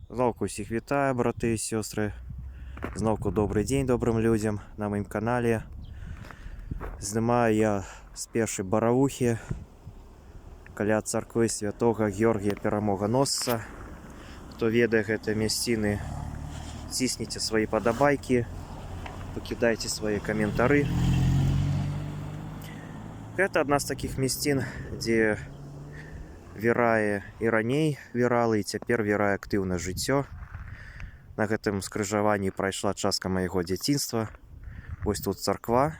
Знову всіх вітаю, брати і сестри. Знову добрий день добрим людям на моєму каналі. Знімаю я з першої Боровухи каля церкви святого Георгія Перемогоносця. Хто ведае гэтыя мясціны, цісніце свої падабайкі, пакідайце свої каментары. Гэта адна з такіх мясцін, дзе верае і раней верала, і цяпер верае актыўна жыццё. На гэтым скрыжаванні прайшла частка майго дзяцінства. Вось тут царква.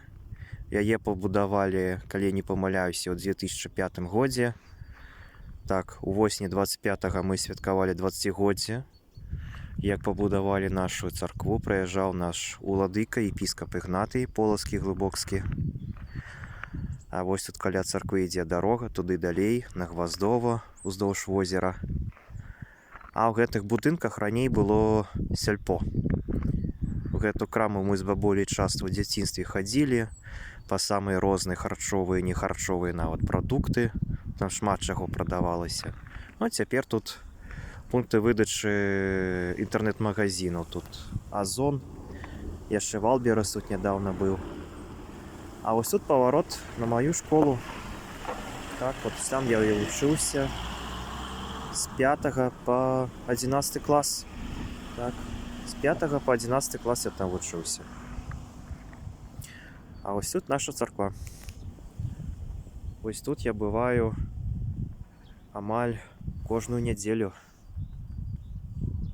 Яе пабудавалі, калі не памыляюся, ў 2005 годзе. Так, у восені 25-го мы святкавалі 20годдзе. Як пабудавалі нашу царкву, прыязджаў наш уладыка, епіскап Ігнатый Полацкі Глыбоцкі. А вось тут каля царквы ідзе дарога, туды далей, на Гваздово, уздоўж возера. А ў гэтых будынках раней было сельпо. У гэту краму мы з бабуляй часта ў дзяцінстве хадзілі, па самыя розныя харчовыя і нехарчовыя нават прадукты. Там шмат чаго прадавалася. Ну, цяпер тут пункты выдачы інтэрнэт-магазінаў. Тут Озон, яшчэ Валберас тут нядаўна быў. А вось тут паварот на маю школу. Так, вот там я і вучыўся з 5 па 11 клас. Так, з 5 па 11 клас я там вучыўся. А ось тут наша царква. Ось тут я бываю амаль кожную нядзелю.